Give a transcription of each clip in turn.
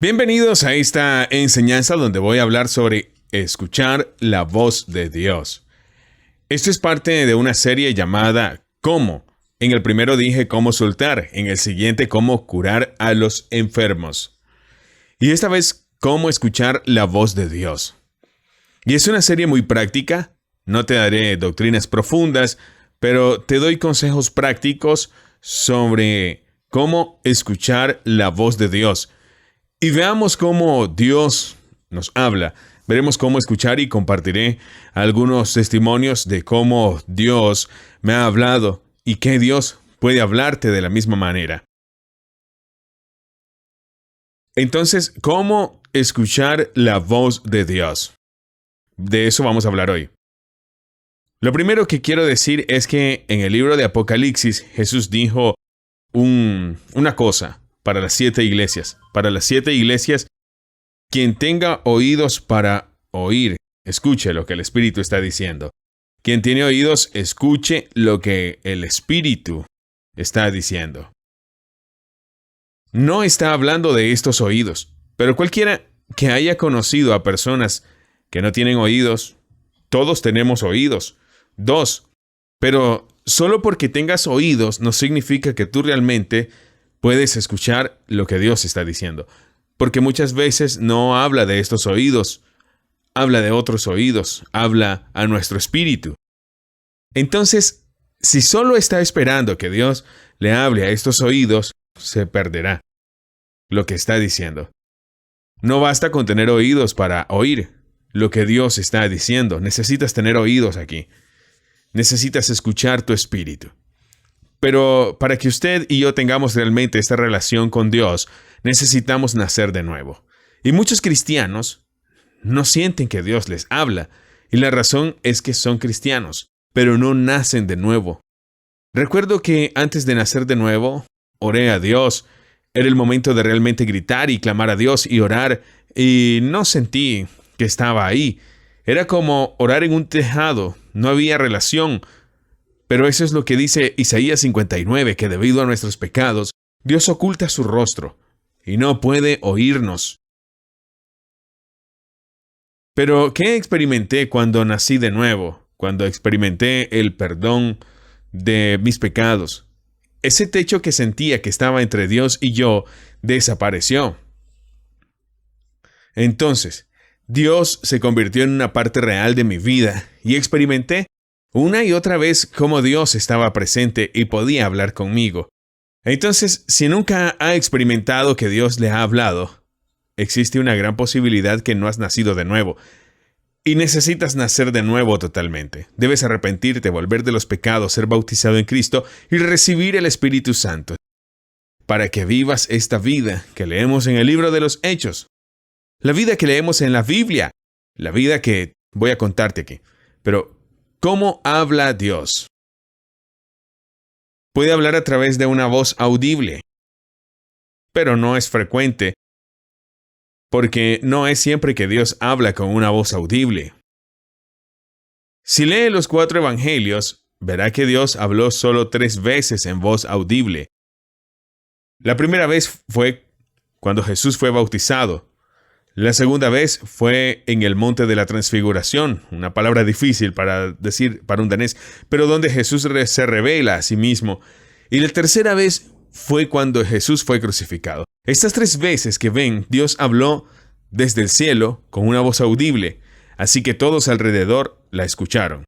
Bienvenidos a esta enseñanza donde voy a hablar sobre escuchar la voz de Dios. Esto es parte de una serie llamada ¿Cómo? En el primero dije cómo soltar, en el siguiente cómo curar a los enfermos. Y esta vez cómo escuchar la voz de Dios. Y es una serie muy práctica, no te daré doctrinas profundas, pero te doy consejos prácticos sobre cómo escuchar la voz de Dios. Y veamos cómo Dios nos habla. Veremos cómo escuchar y compartiré algunos testimonios de cómo Dios me ha hablado y que Dios puede hablarte de la misma manera. Entonces, ¿cómo escuchar la voz de Dios? De eso vamos a hablar hoy. Lo primero que quiero decir es que en el libro de Apocalipsis Jesús dijo una cosa para las 7 iglesias. Para las 7 iglesias, quien tenga oídos para oír, escuche lo que el Espíritu está diciendo. Quien tiene oídos, escuche lo que el Espíritu está diciendo. No está hablando de estos oídos, pero cualquiera que haya conocido a personas que no tienen oídos, todos tenemos oídos. 2. Pero solo porque tengas oídos no significa que tú realmente puedes escuchar lo que Dios está diciendo. Porque muchas veces no habla de estos oídos, habla de otros oídos, habla a nuestro espíritu. Entonces, si solo está esperando que Dios le hable a estos oídos, se perderá lo que está diciendo. No basta con tener oídos para oír lo que Dios está diciendo. Necesitas tener oídos aquí. Necesitas escuchar tu espíritu. Pero para que usted y yo tengamos realmente esta relación con Dios, necesitamos nacer de nuevo. Y muchos cristianos no sienten que Dios les habla. Y la razón es que son cristianos, pero no nacen de nuevo. Recuerdo que antes de nacer de nuevo, oré a Dios. Era el momento de realmente gritar y clamar a Dios y orar. Y no sentí que estaba ahí. Era como orar en un tejado. No había relación. Pero eso es lo que dice Isaías 59, que debido a nuestros pecados, Dios oculta su rostro y no puede oírnos. Pero, ¿qué experimenté cuando nací de nuevo? Cuando experimenté el perdón de mis pecados. Ese techo que sentía que estaba entre Dios y yo desapareció. Entonces, Dios se convirtió en una parte real de mi vida y experimenté una y otra vez cómo Dios estaba presente y podía hablar conmigo. Entonces, si nunca ha experimentado que Dios le ha hablado, existe una gran posibilidad que no has nacido de nuevo. Y necesitas nacer de nuevo totalmente. Debes arrepentirte, volver de los pecados, ser bautizado en Cristo y recibir el Espíritu Santo para que vivas esta vida que leemos en el libro de los Hechos. La vida que leemos en la Biblia. La vida que voy a contarte aquí. Pero, ¿cómo habla Dios? Puede hablar a través de una voz audible, pero no es frecuente, porque no es siempre que Dios habla con una voz audible. Si lee los 4 evangelios, verá que Dios habló solo 3 veces en voz audible. La primera vez fue cuando Jesús fue bautizado. La segunda vez fue en el monte de la transfiguración, una palabra difícil para decir para un danés, pero donde Jesús se revela a sí mismo. Y la tercera vez fue cuando Jesús fue crucificado. Estas 3 veces que ven, Dios habló desde el cielo con una voz audible, así que todos alrededor la escucharon.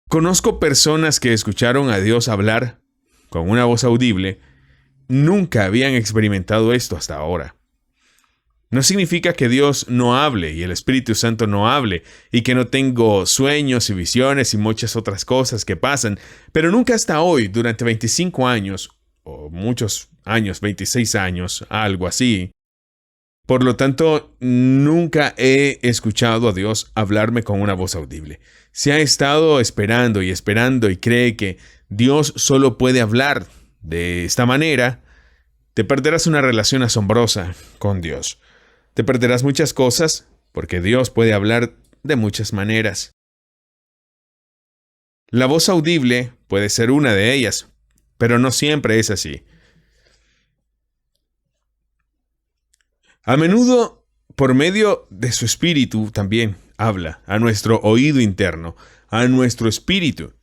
Conozco personas que escucharon a Dios hablar con una voz audible, nunca habían experimentado esto hasta ahora. No significa que Dios no hable y el Espíritu Santo no hable y que no tengo sueños y visiones y muchas otras cosas que pasan, pero nunca hasta hoy, durante 25 años, o muchos años, 26 años, algo así. Por lo tanto, nunca he escuchado a Dios hablarme con una voz audible. Si ha estado esperando y cree que Dios solo puede hablar de esta manera, te perderás una relación asombrosa con Dios. Te perderás muchas cosas porque Dios puede hablar de muchas maneras. La voz audible puede ser una de ellas, pero no siempre es así. A menudo, por medio de su espíritu, también habla a nuestro oído interno, a nuestro espíritu.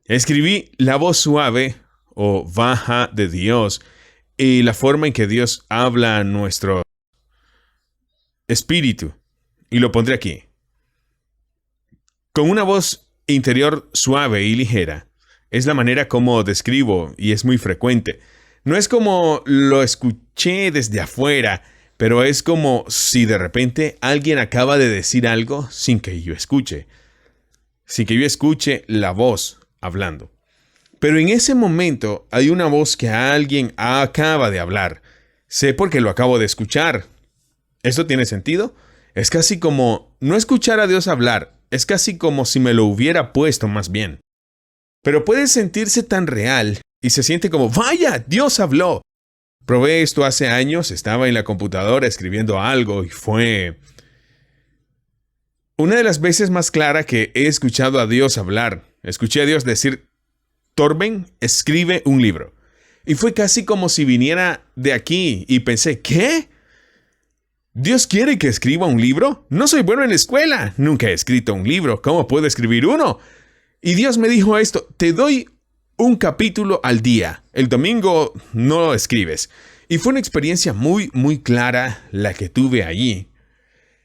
Escribí la voz suave o baja de Dios y la forma en que Dios habla a nuestro espíritu. Y lo pondré aquí. Con una voz interior suave y ligera. Es la manera como describo y es muy frecuente. No es como lo escuché desde afuera, pero es como si de repente alguien acaba de decir algo sin que yo escuche. Sin que yo escuche la voz hablando. Pero en ese momento hay una voz que alguien acaba de hablar. Sé porque lo acabo de escuchar. ¿Esto tiene sentido? Es casi como no escuchar a Dios hablar. Es casi como si me lo hubiera puesto más bien. Pero puede sentirse tan real y se siente como, ¡vaya! Dios habló. Probé esto hace años, estaba en la computadora escribiendo algo y fue una de las veces más claras que he escuchado a Dios hablar. Escuché a Dios decir, Torben, escribe un libro. Y fue casi como si viniera de aquí y pensé, ¿qué? ¿Dios quiere que escriba un libro? No soy bueno en la escuela. Nunca he escrito un libro. ¿Cómo puedo escribir uno? Y Dios me dijo esto, te doy un capítulo al día. El domingo no lo escribes. Y fue una experiencia muy, muy clara la que tuve allí.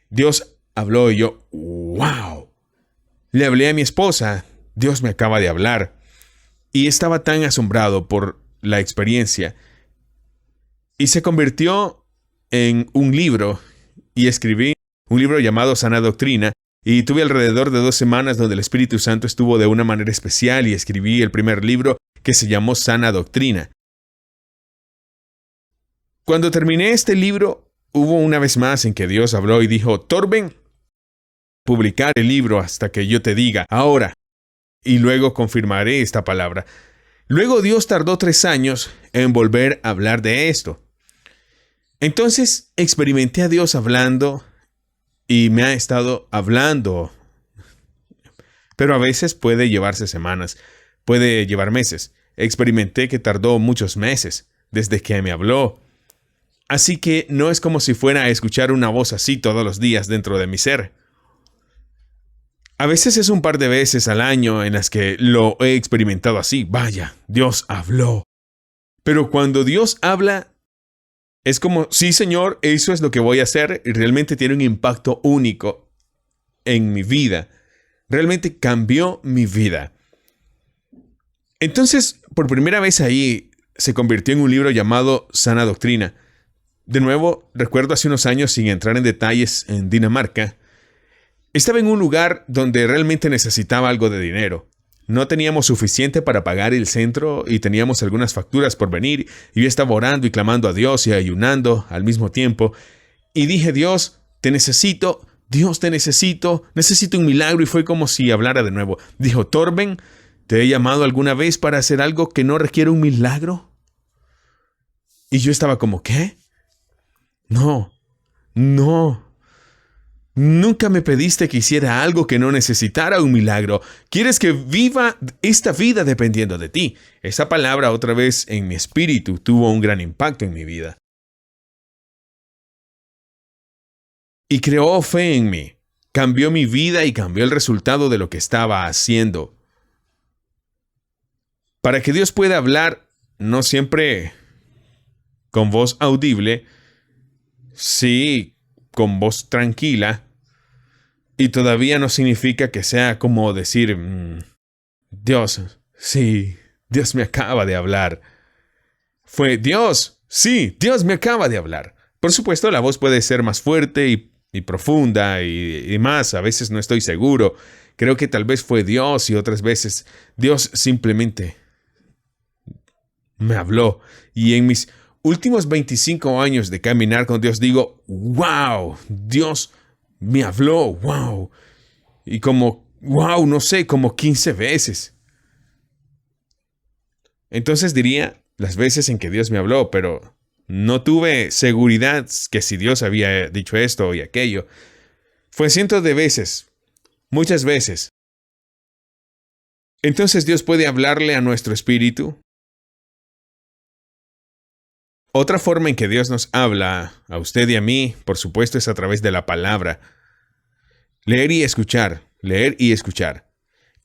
Dios habló y yo, ¡wow! Le hablé a mi esposa, Dios me acaba de hablar. Y estaba tan asombrado por la experiencia. Y se convirtió en un libro. Y escribí un libro llamado Sana Doctrina. Y tuve alrededor de 2 semanas donde el Espíritu Santo estuvo de una manera especial y escribí el primer libro que se llamó Sana Doctrina. Cuando terminé este libro, hubo una vez más en que Dios habló y dijo, Torben, publicar el libro hasta que yo te diga, ahora, y luego confirmaré esta palabra. Luego Dios tardó 3 años en volver a hablar de esto. Entonces experimenté a Dios hablando y me ha estado hablando. Pero a veces puede llevarse semanas, puede llevar meses. Experimenté que tardó muchos meses desde que me habló. Así que no es como si fuera a escuchar una voz así todos los días dentro de mi ser. A veces es un par de veces al año en las que lo he experimentado así. Vaya, Dios habló. Pero cuando Dios habla, es como, sí, Señor, eso es lo que voy a hacer. Y realmente tiene un impacto único en mi vida. Realmente cambió mi vida. Entonces, por primera vez ahí, se convirtió en un libro llamado Sana Doctrina. De nuevo, recuerdo hace unos años, sin entrar en detalles, en Dinamarca, estaba en un lugar donde realmente necesitaba algo de dinero. No teníamos suficiente para pagar el centro y teníamos algunas facturas por venir. Y yo estaba orando y clamando a Dios y ayunando al mismo tiempo. Y dije, Dios, te necesito. Dios, te necesito. Necesito un milagro. Y fue como si hablara de nuevo. Dijo, Torben, ¿te he llamado alguna vez para hacer algo que no requiere un milagro? Y yo estaba como, ¿qué? No. Nunca me pediste que hiciera algo que no necesitara un milagro. Quieres que viva esta vida dependiendo de ti. Esa palabra otra vez en mi espíritu tuvo un gran impacto en mi vida. Y creó fe en mí. Cambió mi vida y cambió el resultado de lo que estaba haciendo. Para que Dios pueda hablar, no siempre con voz audible, sí, con voz tranquila. Y todavía no significa que sea como decir, Dios, sí, Dios me acaba de hablar. Fue Dios, sí, Dios me acaba de hablar. Por supuesto, la voz puede ser más fuerte y profunda y más. A veces no estoy seguro. Creo que tal vez fue Dios y otras veces Dios simplemente me habló. Y en mis últimos 25 años de caminar con Dios digo, wow, Dios me habló, wow. Y como, wow, no sé, como 15 veces. Entonces diría las veces en que Dios me habló, pero no tuve seguridad que si Dios había dicho esto y aquello. Fue cientos de veces, muchas veces. Entonces Dios puede hablarle a nuestro espíritu. Otra forma en que Dios nos habla a usted y a mí, por supuesto, es a través de la palabra. Leer y escuchar, leer y escuchar.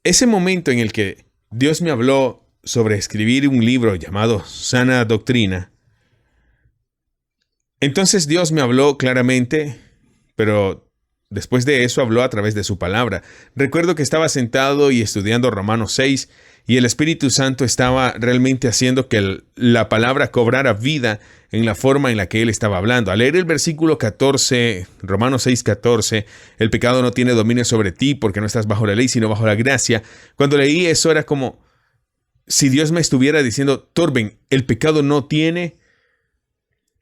Ese momento en el que Dios me habló sobre escribir un libro llamado Sana Doctrina, entonces Dios me habló claramente, pero después de eso habló a través de su palabra. Recuerdo que estaba sentado y estudiando Romanos 6 y el Espíritu Santo estaba realmente haciendo que la palabra cobrara vida en la forma en la que él estaba hablando. Al leer el versículo 14, Romanos 6:14, el pecado no tiene dominio sobre ti porque no estás bajo la ley, sino bajo la gracia. Cuando leí eso era como si Dios me estuviera diciendo, Torben, el pecado no tiene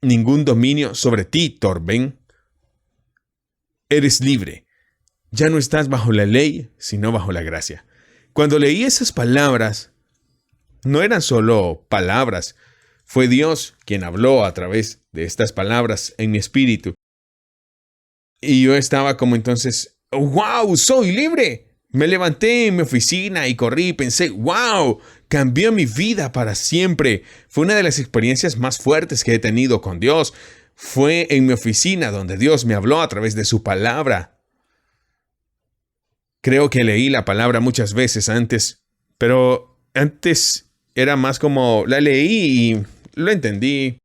ningún dominio sobre ti, Torben. Eres libre. Ya no estás bajo la ley, sino bajo la gracia. Cuando leí esas palabras, no eran solo palabras. Fue Dios quien habló a través de estas palabras en mi espíritu. Y yo estaba como entonces, ¡wow! ¡Soy libre! Me levanté en mi oficina y corrí y pensé, ¡wow! Cambió mi vida para siempre. Fue una de las experiencias más fuertes que he tenido con Dios. Fue en mi oficina donde Dios me habló a través de su palabra. Creo que leí la palabra muchas veces antes, pero antes era más como la leí y lo entendí.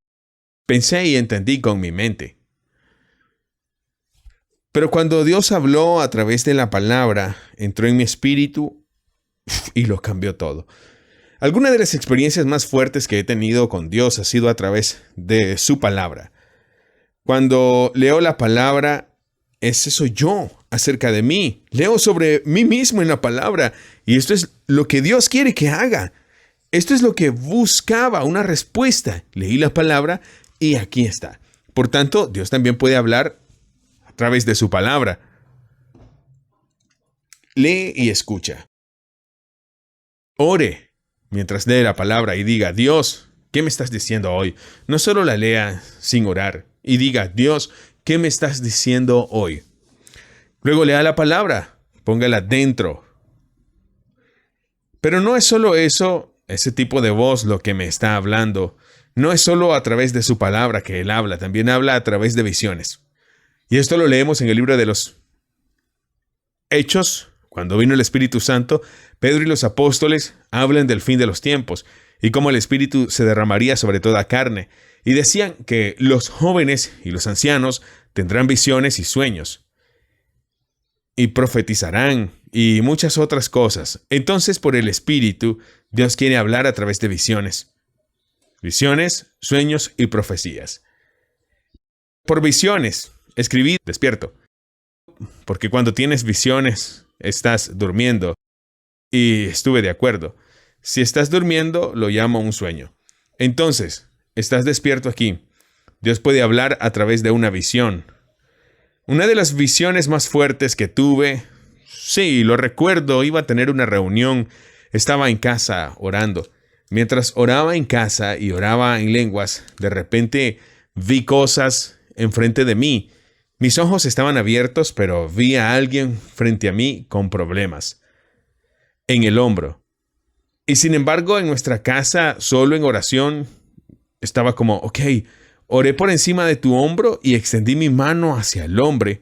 Pensé y entendí con mi mente. Pero cuando Dios habló a través de la palabra, entró en mi espíritu y lo cambió todo. Alguna de las experiencias más fuertes que he tenido con Dios ha sido a través de su palabra. Cuando leo la palabra, ese soy yo acerca de mí. Leo sobre mí mismo en la palabra y esto es lo que Dios quiere que haga. Esto es lo que buscaba, una respuesta. Leí la palabra y aquí está. Por tanto, Dios también puede hablar a través de su palabra. Lee y escucha. Ore mientras lee la palabra y diga, Dios, ¿qué me estás diciendo hoy? No solo la lea sin orar y diga, Dios, ¿qué me estás diciendo hoy? Luego lea la palabra, póngala dentro. Pero no es solo eso, ese tipo de voz lo que me está hablando. No es solo a través de su palabra que Él habla, también habla a través de visiones. Y esto lo leemos en el libro de los Hechos. Cuando vino el Espíritu Santo, Pedro y los apóstoles hablan del fin de los tiempos y cómo el Espíritu se derramaría sobre toda carne. Y decían que los jóvenes y los ancianos tendrán visiones y sueños. Y profetizarán y muchas otras cosas. Entonces, por el Espíritu, Dios quiere hablar a través de visiones. Visiones, sueños y profecías. Por visiones, escribí despierto. Porque cuando tienes visiones, estás durmiendo. Y estuve de acuerdo. Si estás durmiendo, lo llamo un sueño. Entonces, estás despierto aquí. Dios puede hablar a través de una visión. Una de las visiones más fuertes que tuve, sí, lo recuerdo, iba a tener una reunión. Estaba en casa orando. Mientras oraba en casa y oraba en lenguas, de repente vi cosas enfrente de mí. Mis ojos estaban abiertos, pero vi a alguien frente a mí con problemas en el hombro. Y sin embargo, en nuestra casa, solo en oración, estaba como, ok, oré por encima de tu hombro y extendí mi mano hacia el hombre.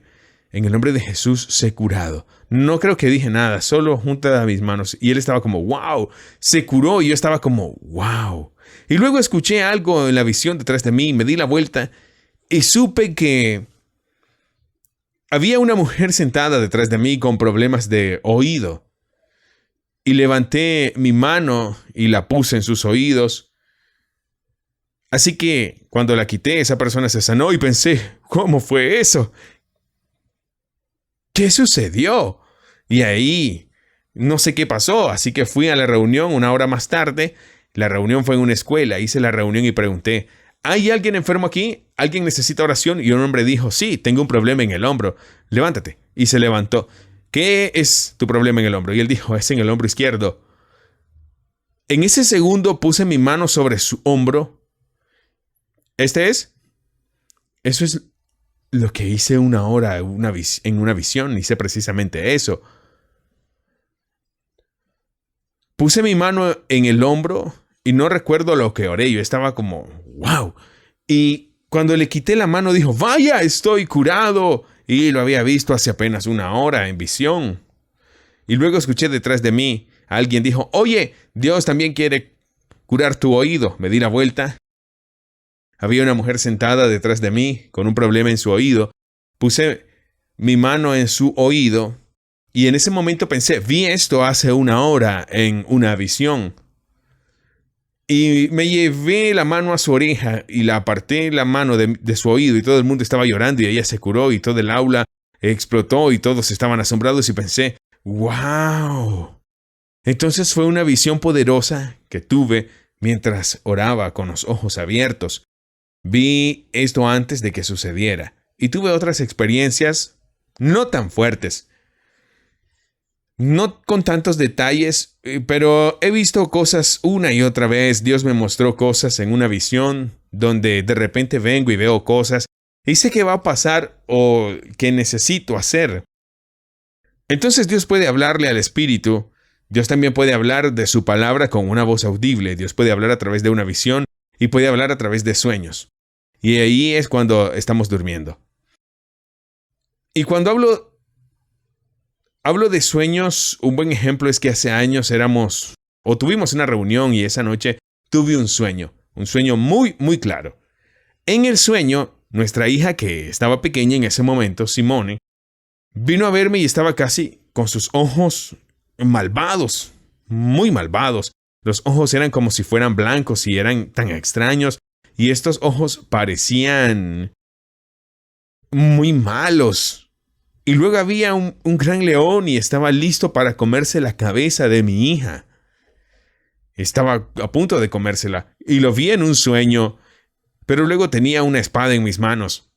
En el nombre de Jesús, sé curado. No creo que dije nada, solo junta mis manos. Y él estaba como, wow, se curó. Y yo estaba como, wow. Y luego escuché algo en la visión detrás de mí, me di la vuelta y supe que había una mujer sentada detrás de mí con problemas de oído. Y levanté mi mano y la puse en sus oídos. Así que cuando la quité, esa persona se sanó y pensé, ¿cómo fue eso? ¿Qué sucedió? Y ahí no sé qué pasó, así que fui a la reunión una hora más tarde. La reunión fue en una escuela, hice la reunión y pregunté, ¿hay alguien enfermo aquí? ¿Alguien necesita oración? Y un hombre dijo, sí, tengo un problema en el hombro. Levántate. Y se levantó. ¿Qué es tu problema en el hombro? Y él dijo, es en el hombro izquierdo. En ese segundo puse mi mano sobre su hombro. Eso es lo que hice una hora en una visión. Hice precisamente eso. Puse mi mano en el hombro y no recuerdo lo que oré. Yo estaba como, wow. Y cuando le quité la mano dijo, vaya, estoy curado. Y lo había visto hace apenas una hora en visión. Y luego escuché detrás de mí, alguien dijo, oye, Dios también quiere curar tu oído. Me di la vuelta. Había una mujer sentada detrás de mí con un problema en su oído. Puse mi mano en su oído y en ese momento pensé, vi esto hace una hora en una visión. Y me llevé la mano a su oreja y la aparté la mano de su oído y todo el mundo estaba llorando y ella se curó y todo el aula explotó y todos estaban asombrados y pensé, ¡wow! Entonces fue una visión poderosa que tuve mientras oraba con los ojos abiertos. Vi esto antes de que sucediera y tuve otras experiencias no tan fuertes. No con tantos detalles, pero he visto cosas una y otra vez. Dios me mostró cosas en una visión donde de repente vengo y veo cosas y sé qué va a pasar o qué necesito hacer. Entonces Dios puede hablarle al espíritu. Dios también puede hablar de su palabra con una voz audible. Dios puede hablar a través de una visión y puede hablar a través de sueños. Y ahí es cuando estamos durmiendo. Y cuando hablo de sueños, un buen ejemplo es que hace años tuvimos una reunión y esa noche tuve un sueño muy, muy claro. En el sueño, nuestra hija, que estaba pequeña en ese momento, Simone, vino a verme y estaba casi con sus ojos malvados, muy malvados. Los ojos eran como si fueran blancos y eran tan extraños. Y estos ojos parecían muy malos. Y luego había un gran león y estaba listo para comerse la cabeza de mi hija. Estaba a punto de comérsela. Y lo vi en un sueño, pero luego tenía una espada en mis manos.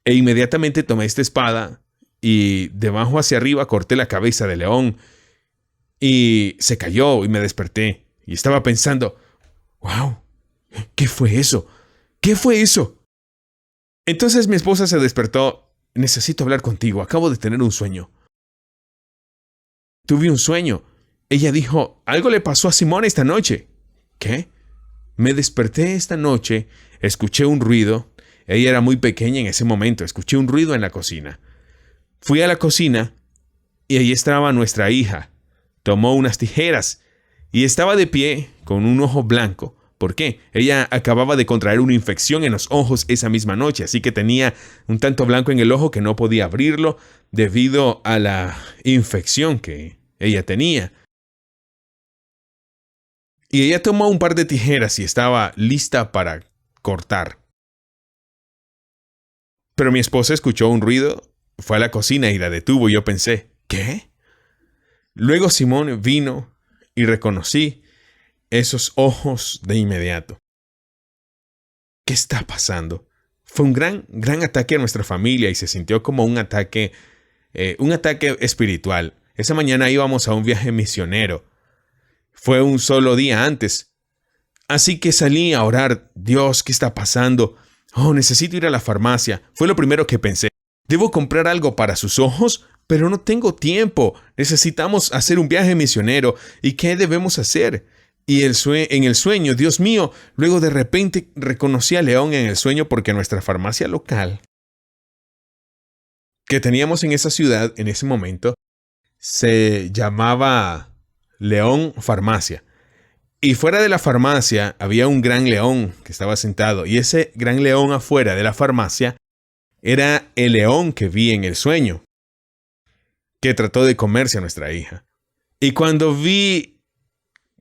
E inmediatamente tomé esta espada y de abajo hacia arriba corté la cabeza del león. Y se cayó y me desperté. Y estaba pensando, wow, ¿qué fue eso? ¿Qué fue eso? Entonces mi esposa se despertó. Necesito hablar contigo. Acabo de tener un sueño. Tuve un sueño. Ella dijo, algo le pasó a Simón esta noche. ¿Qué? Me desperté esta noche. Escuché un ruido. Ella era muy pequeña en ese momento. Escuché un ruido en la cocina. Fui a la cocina y ahí estaba nuestra hija. Tomó unas tijeras y estaba de pie con un ojo blanco. ¿Por qué? Ella acababa de contraer una infección en los ojos esa misma noche, así que tenía un tanto blanco en el ojo que no podía abrirlo debido a la infección que ella tenía. Y ella tomó un par de tijeras y estaba lista para cortar. Pero mi esposa escuchó un ruido, fue a la cocina y la detuvo y yo pensé, ¿qué? Luego Simón vino y reconocí esos ojos de inmediato. ¿Qué está pasando? Fue un gran ataque a nuestra familia y se sintió como un ataque espiritual. Esa mañana íbamos a un viaje misionero. Fue un solo día antes. Así que salí a orar. Dios, ¿qué está pasando? Oh, necesito ir a la farmacia. Fue lo primero que pensé. Debo comprar algo para sus ojos, pero no tengo tiempo. Necesitamos hacer un viaje misionero. ¿Y qué debemos hacer? Y en el sueño, Dios mío, luego de repente reconocí a León en el sueño porque nuestra farmacia local que teníamos en esa ciudad en ese momento se llamaba León Farmacia. Y fuera de la farmacia había un gran león que estaba sentado. Y ese gran león afuera de la farmacia era el león que vi en el sueño, que trató de comerse a nuestra hija. Y cuando vi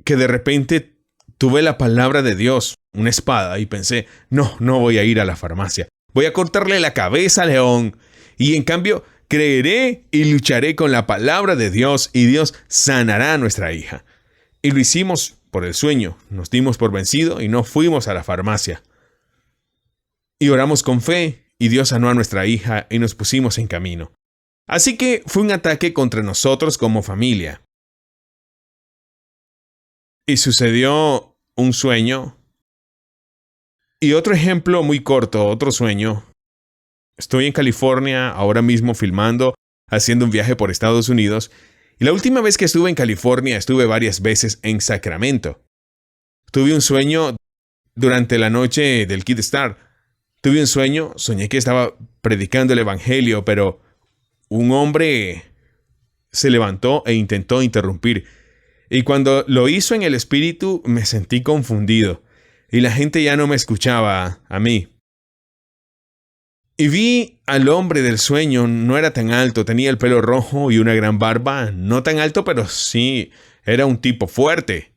que de repente tuve la palabra de Dios, una espada, y pensé, no voy a ir a la farmacia. Voy a cortarle la cabeza al león. Y en cambio, creeré y lucharé con la palabra de Dios y Dios sanará a nuestra hija. Y lo hicimos por el sueño. Nos dimos por vencido y no fuimos a la farmacia. Y oramos con fe y Dios sanó a nuestra hija y nos pusimos en camino. Así que fue un ataque contra nosotros como familia. Y sucedió un sueño. Y otro ejemplo muy corto, otro sueño. Estoy en California ahora mismo filmando, haciendo un viaje por Estados Unidos. Y la última vez que estuve en California estuve varias veces en Sacramento. Tuve un sueño durante la noche del Kid Star. Tuve un sueño, soñé que estaba predicando el evangelio, pero un hombre se levantó e intentó interrumpir. Y cuando lo hizo en el espíritu, me sentí confundido. Y la gente ya no me escuchaba a mí. Y vi al hombre del sueño, no era tan alto, tenía el pelo rojo y una gran barba. No tan alto, pero sí, era un tipo fuerte.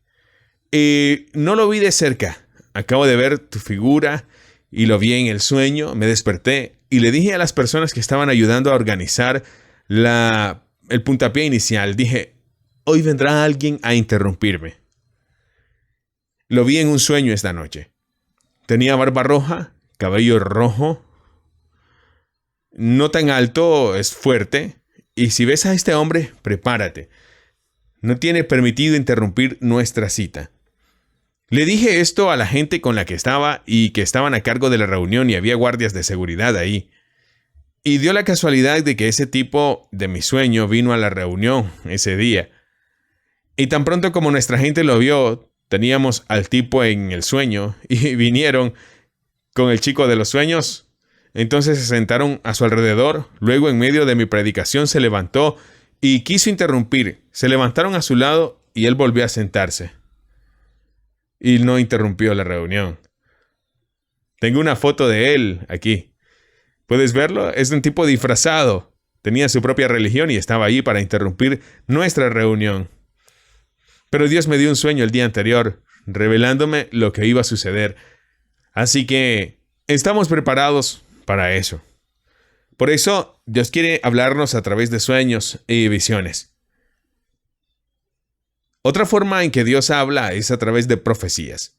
Y no lo vi de cerca. Acabo de ver tu figura y lo vi en el sueño, me desperté y le dije a las personas que estaban ayudando a organizar el puntapié inicial, dije, hoy vendrá alguien a interrumpirme. Lo vi en un sueño esta noche. Tenía barba roja, cabello rojo, no tan alto, es fuerte, y si ves a este hombre, prepárate. No tiene permitido interrumpir nuestra cita. Le dije esto a la gente con la que estaba y que estaban a cargo de la reunión y había guardias de seguridad ahí. Y dio la casualidad de que ese tipo de mi sueño vino a la reunión ese día. Y tan pronto como nuestra gente lo vio, teníamos al tipo en el sueño y vinieron con el chico de los sueños. Entonces se sentaron a su alrededor. Luego en medio de mi predicación se levantó y quiso interrumpir. Se levantaron a su lado y él volvió a sentarse. Y no interrumpió la reunión. Tengo una foto de él aquí. ¿Puedes verlo? Es un tipo disfrazado. Tenía su propia religión y estaba ahí para interrumpir nuestra reunión. Pero Dios me dio un sueño el día anterior, revelándome lo que iba a suceder. Así que estamos preparados para eso. Por eso, Dios quiere hablarnos a través de sueños y visiones. Otra forma en que Dios habla es a través de profecías.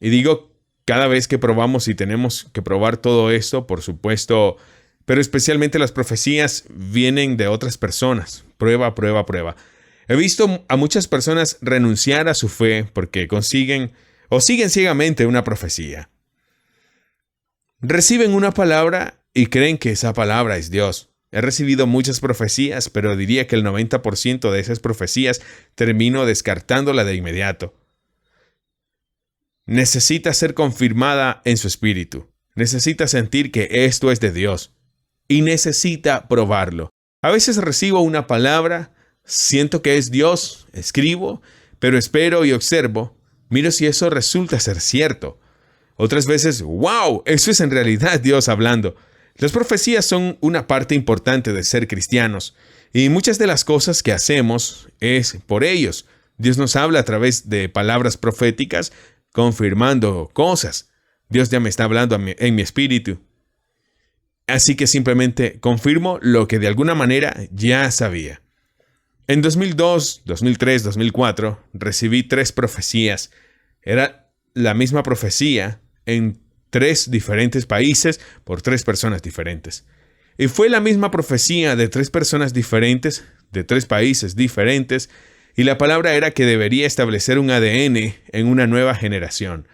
Y digo, cada vez que probamos y tenemos que probar todo esto, por supuesto, pero especialmente las profecías vienen de otras personas. Prueba, prueba, prueba. He visto a muchas personas renunciar a su fe porque consiguen o siguen ciegamente una profecía. Reciben una palabra y creen que esa palabra es Dios. He recibido muchas profecías, pero diría que el 90% de esas profecías termino descartándola de inmediato. Necesita ser confirmada en su espíritu. Necesita sentir que esto es de Dios. Y necesita probarlo. A veces recibo una palabra, siento que es Dios, escribo, pero espero y observo. Miro si eso resulta ser cierto. Otras veces, ¡wow! Eso es en realidad Dios hablando. Las profecías son una parte importante de ser cristianos, y muchas de las cosas que hacemos es por ellos. Dios nos habla a través de palabras proféticas, confirmando cosas. Dios ya me está hablando en mi espíritu. Así que simplemente confirmo lo que de alguna manera ya sabía. En 2002, 2003, 2004, recibí 3 profecías. Era la misma profecía en 3 diferentes países por 3 personas diferentes. Y fue la misma profecía de 3 personas diferentes, de 3 países diferentes, y la palabra era que debería establecer un ADN en una nueva generación.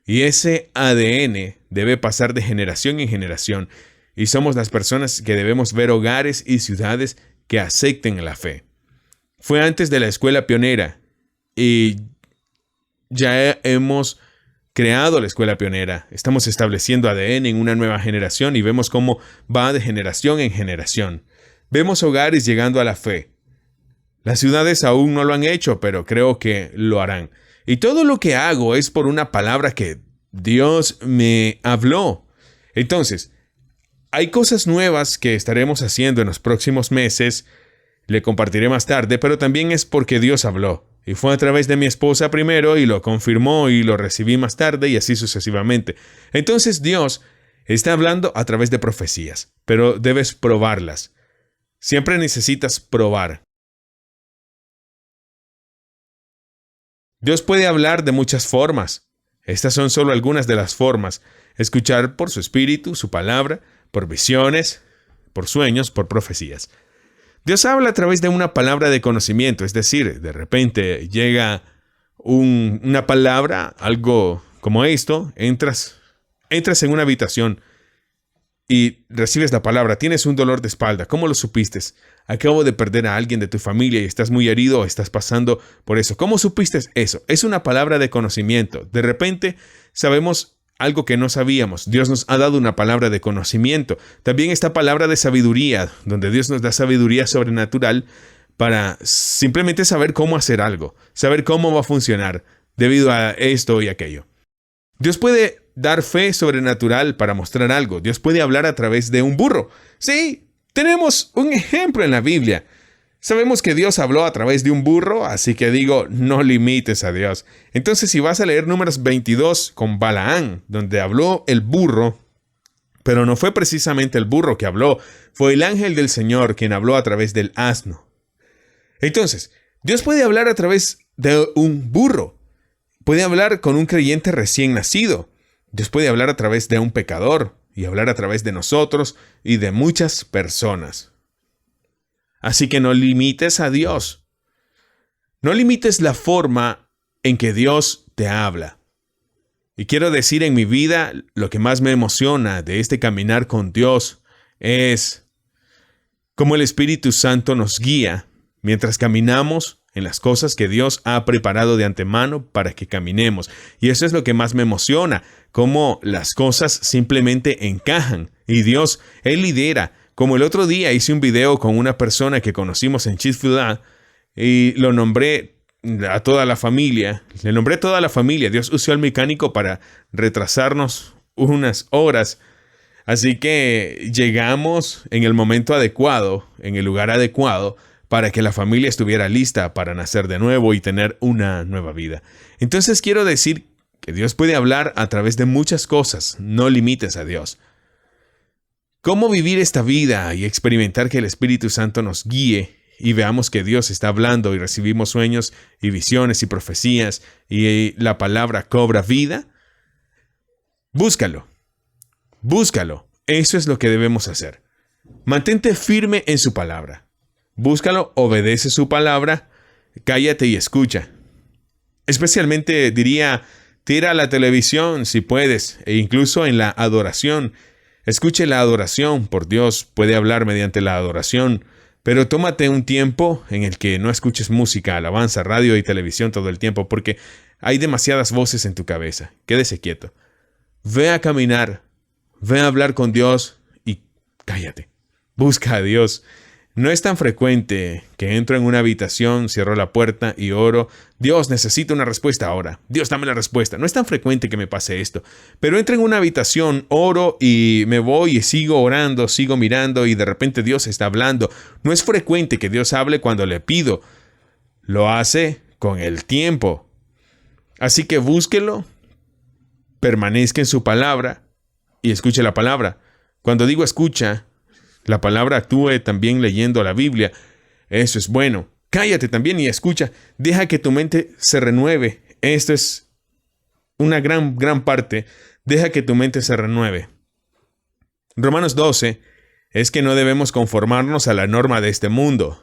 Y ese ADN debe pasar de generación en generación, y somos las personas que debemos ver hogares y ciudades que acepten la fe. Fue antes de la escuela pionera, y ya hemos creado la escuela pionera. Estamos estableciendo ADN en una nueva generación y vemos cómo va de generación en generación. Vemos hogares llegando a la fe. Las ciudades aún no lo han hecho, pero creo que lo harán. Y todo lo que hago es por una palabra que Dios me habló. Entonces, hay cosas nuevas que estaremos haciendo en los próximos meses. Le compartiré más tarde, pero también es porque Dios habló. Y fue a través de mi esposa primero y lo confirmó y lo recibí más tarde y así sucesivamente. Entonces Dios está hablando a través de profecías, pero debes probarlas. Siempre necesitas probar. Dios puede hablar de muchas formas. Estas son solo algunas de las formas. Escuchar por su espíritu, su palabra, por visiones, por sueños, por profecías. Dios habla a través de una palabra de conocimiento, es decir, de repente llega una palabra, algo como esto, entras en una habitación y recibes la palabra, tienes un dolor de espalda, ¿cómo lo supiste? Acabo de perder a alguien de tu familia y estás muy herido o estás pasando por eso. ¿Cómo supiste eso? Es una palabra de conocimiento. De repente sabemos algo que no sabíamos. Dios nos ha dado una palabra de conocimiento. También esta palabra de sabiduría, donde Dios nos da sabiduría sobrenatural para simplemente saber cómo hacer algo, saber cómo va a funcionar debido a esto y aquello. Dios puede dar fe sobrenatural para mostrar algo. Dios puede hablar a través de un burro. Sí, tenemos un ejemplo en la Biblia. Sabemos que Dios habló a través de un burro, así que digo, no limites a Dios. Entonces, si vas a leer Números 22 con Balaán, donde habló el burro, pero no fue precisamente el burro que habló, fue el ángel del Señor quien habló a través del asno. Entonces, Dios puede hablar a través de un burro. Puede hablar con un creyente recién nacido. Dios puede hablar a través de un pecador y hablar a través de nosotros y de muchas personas. Así que no limites a Dios. No limites la forma en que Dios te habla. Y quiero decir, en mi vida, lo que más me emociona de este caminar con Dios es cómo el Espíritu Santo nos guía mientras caminamos en las cosas que Dios ha preparado de antemano para que caminemos. Y eso es lo que más me emociona, cómo las cosas simplemente encajan. Y Dios, Él lidera. Como el otro día hice un video con una persona que conocimos en Chick-fil-A y lo nombré a toda la familia. Le nombré toda la familia. Dios usó al mecánico para retrasarnos unas horas. Así que llegamos en el momento adecuado, en el lugar adecuado, para que la familia estuviera lista para nacer de nuevo y tener una nueva vida. Entonces quiero decir que Dios puede hablar a través de muchas cosas. No limites a Dios. ¿Cómo vivir esta vida y experimentar que el Espíritu Santo nos guíe y veamos que Dios está hablando y recibimos sueños y visiones y profecías y la palabra cobra vida? Búscalo. Búscalo. Eso es lo que debemos hacer. Mantente firme en su palabra. Búscalo, obedece su palabra, cállate y escucha. Especialmente diría, tira la televisión si puedes, e incluso en la adoración. Escuche la adoración, por Dios puede hablar mediante la adoración, pero tómate un tiempo en el que no escuches música, alabanza, radio y televisión todo el tiempo, porque hay demasiadas voces en tu cabeza. Quédese quieto. Ve a caminar, ve a hablar con Dios y cállate. Busca a Dios. No es tan frecuente que entro en una habitación, cierro la puerta y oro. Dios, necesito una respuesta ahora. Dios, dame la respuesta. No es tan frecuente que me pase esto. Pero entro en una habitación, oro y me voy y sigo orando, sigo mirando y de repente Dios está hablando. No es frecuente que Dios hable cuando le pido. Lo hace con el tiempo. Así que búsquelo, permanezca en su palabra y escuche la palabra. Cuando digo escucha, la palabra actúe también leyendo la Biblia. Eso es bueno. Cállate también y escucha. Deja que tu mente se renueve. Esto es una gran parte. Deja que tu mente se renueve. Romanos 12 es que no debemos conformarnos a la norma de este mundo,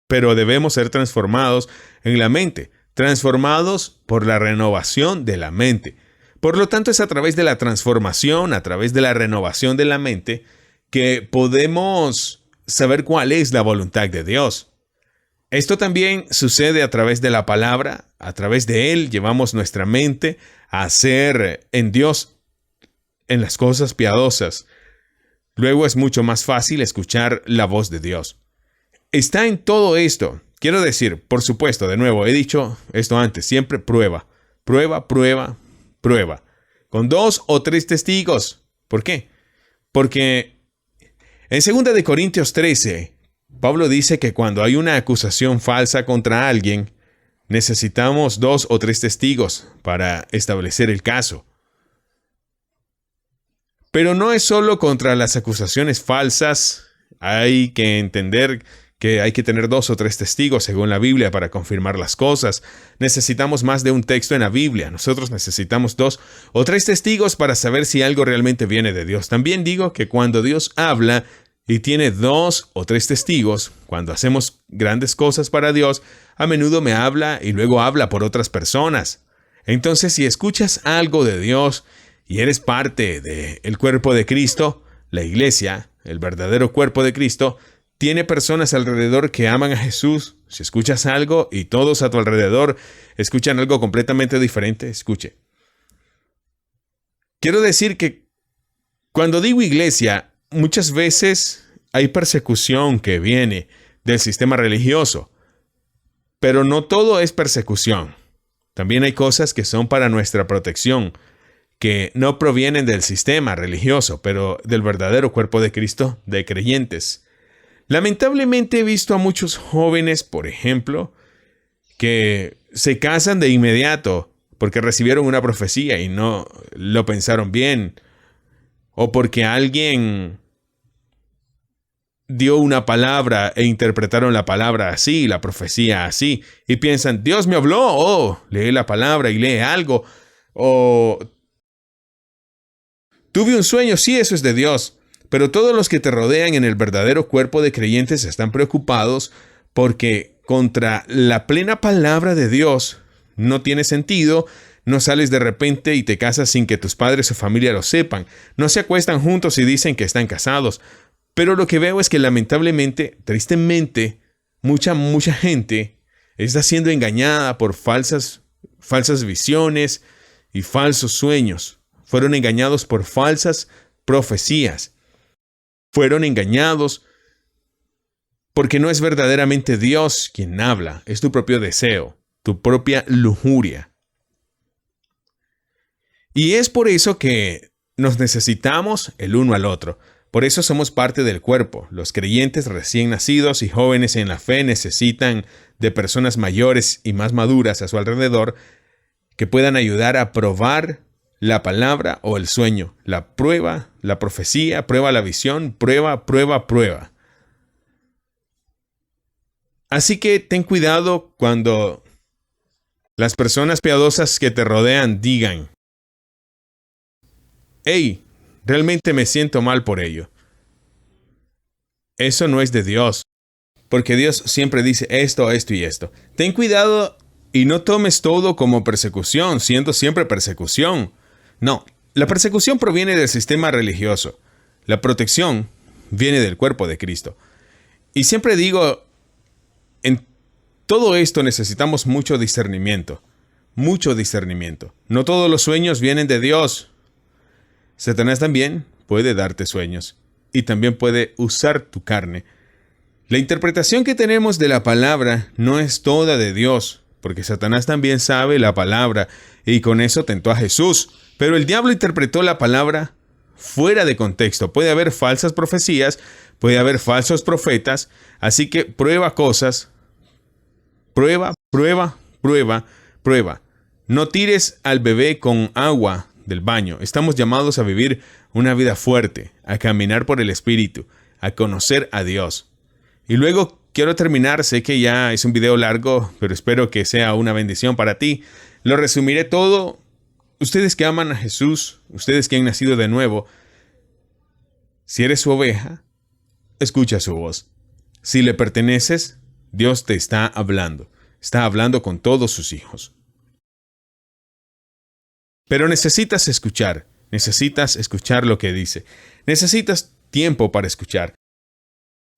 pero debemos ser transformados en la mente, transformados por la renovación de la mente. Por lo tanto, es a través de la transformación, a través de la renovación de la mente, que podemos saber cuál es la voluntad de Dios. Esto también sucede a través de la palabra. A través de Él llevamos nuestra mente a ser en Dios, en las cosas piadosas. Luego es mucho más fácil escuchar la voz de Dios. Está en todo esto. Quiero decir, por supuesto, de nuevo, he dicho esto antes, siempre prueba. Prueba, prueba, prueba. Con 2 o 3 testigos. ¿Por qué? Porque en 2 Corintios 13, Pablo dice que cuando hay una acusación falsa contra alguien, necesitamos 2 o 3 testigos para establecer el caso. Pero no es solo contra las acusaciones falsas. Hay que entender que hay que tener 2 o 3 testigos según la Biblia para confirmar las cosas. Necesitamos más de un texto en la Biblia. Nosotros necesitamos 2 o 3 testigos para saber si algo realmente viene de Dios. También digo que cuando Dios habla y tiene 2 o 3 testigos, cuando hacemos grandes cosas para Dios, a menudo me habla y luego habla por otras personas. Entonces, si escuchas algo de Dios y eres parte del cuerpo de Cristo, La iglesia, el verdadero cuerpo de Cristo, tiene personas alrededor que aman a Jesús. Si escuchas algo y todos a tu alrededor escuchan algo completamente diferente, escuche. Quiero decir que cuando digo iglesia, muchas veces hay persecución que viene del sistema religioso, pero no todo es persecución. También hay cosas que son para nuestra protección, que no provienen del sistema religioso, pero del verdadero cuerpo de Cristo, de creyentes. Lamentablemente he visto a muchos jóvenes, por ejemplo, que se casan de inmediato porque recibieron una profecía y no lo pensaron bien, o porque alguien dio una palabra e interpretaron la palabra así, la profecía así, y piensan, Dios me habló, lee la palabra y lee algo, o tuve un sueño, sí, eso es de Dios. Pero todos los que te rodean en el verdadero cuerpo de creyentes están preocupados porque contra la plena palabra de Dios no tiene sentido. No sales de repente y te casas sin que tus padres o familia lo sepan. No se acuestan juntos y dicen que están casados. Pero lo que veo es que lamentablemente, tristemente, mucha gente está siendo engañada por falsas visiones y falsos sueños. Fueron engañados por falsas profecías. Fueron engañados porque no es verdaderamente Dios quien habla, es tu propio deseo, tu propia lujuria. Y es por eso que nos necesitamos el uno al otro. Por eso somos parte del cuerpo. Los creyentes recién nacidos y jóvenes en la fe necesitan de personas mayores y más maduras a su alrededor que puedan ayudar a probar la palabra o el sueño, la prueba, la profecía, prueba la visión, prueba. Así que ten cuidado cuando las personas piadosas que te rodean digan, hey, realmente me siento mal por ello. Eso no es de Dios, porque Dios siempre dice esto y esto. Ten cuidado y no tomes todo como persecución, siendo siempre persecución. No, la persecución proviene del sistema religioso. La protección viene del cuerpo de Cristo. Y siempre digo, en todo esto necesitamos mucho discernimiento. Mucho discernimiento. No todos los sueños vienen de Dios. Satanás también puede darte sueños. Y también puede usar tu carne. La interpretación que tenemos de la palabra no es toda de Dios, porque Satanás también sabe la palabra y con eso tentó a Jesús. Pero el diablo interpretó la palabra fuera de contexto. Puede haber falsas profecías, puede haber falsos profetas, así que prueba cosas. Prueba. No tires al bebé con agua del baño. Estamos llamados a vivir una vida fuerte, a caminar por el Espíritu, a conocer a Dios. Y luego quiero terminar, sé que ya es un video largo, pero espero que sea una bendición para ti. Lo resumiré todo. Ustedes que aman a Jesús, ustedes que han nacido de nuevo, si eres su oveja, escucha su voz. Si le perteneces, Dios te está hablando con todos sus hijos. Pero necesitas escuchar lo que dice. Necesitas tiempo para escuchar.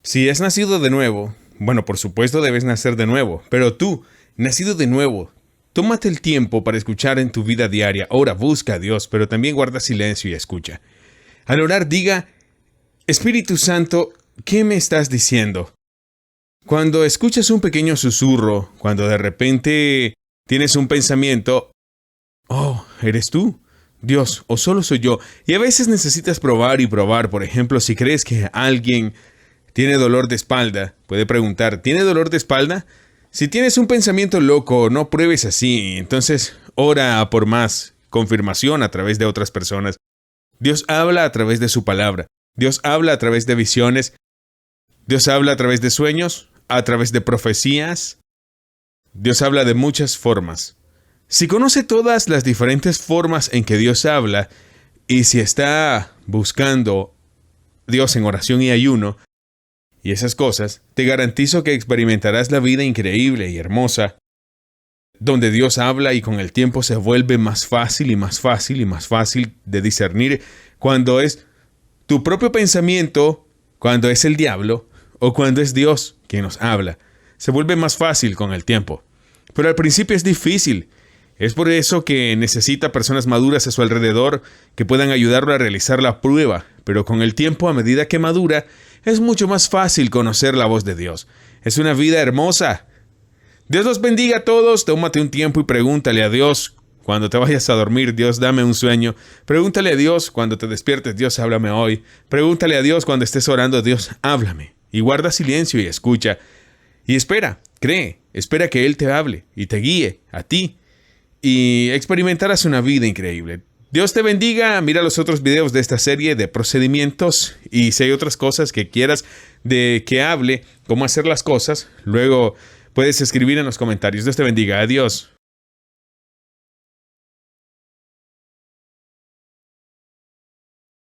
Si has nacido de nuevo, bueno, por supuesto debes nacer de nuevo, pero tú, nacido de nuevo, tómate el tiempo para escuchar en tu vida diaria. Ora, busca a Dios, pero también guarda silencio y escucha. Al orar, diga, Espíritu Santo, ¿qué me estás diciendo? Cuando escuchas un pequeño susurro, cuando de repente tienes un pensamiento, ¿eres tú, Dios, o solo soy yo? Y a veces necesitas probar y probar. Por ejemplo, si crees que alguien tiene dolor de espalda, puede preguntar, ¿tiene dolor de espalda? Si tienes un pensamiento loco, no pruebes así. Entonces, ora por más confirmación a través de otras personas. Dios habla a través de su palabra. Dios habla a través de visiones. Dios habla a través de sueños, a través de profecías. Dios habla de muchas formas. Si conoce todas las diferentes formas en que Dios habla, y si está buscando Dios en oración y ayuno, y esas cosas, te garantizo que experimentarás la vida increíble y hermosa, donde Dios habla y con el tiempo se vuelve más fácil de discernir cuando es tu propio pensamiento cuando es el diablo o cuando es Dios quien nos habla. Se vuelve más fácil con el tiempo. Pero al principio es difícil. Es por eso que necesita personas maduras a su alrededor que puedan ayudarlo a realizar la prueba. Pero con el tiempo, a medida que madura, es mucho más fácil conocer la voz de Dios. Es una vida hermosa. Dios los bendiga a todos. Tómate un tiempo y pregúntale a Dios cuando te vayas a dormir: Dios, dame un sueño. Pregúntale a Dios cuando te despiertes: Dios, háblame hoy. Pregúntale a Dios cuando estés orando: Dios, háblame. Y guarda silencio y escucha. Y espera, cree, espera que Él te hable y te guíe a ti. Y experimentarás una vida increíble. Dios te bendiga. Mira los otros videos de esta serie de procedimientos, y si hay otras cosas que quieras de que hable, cómo hacer las cosas, luego puedes escribir en los comentarios. Dios te bendiga. Adiós.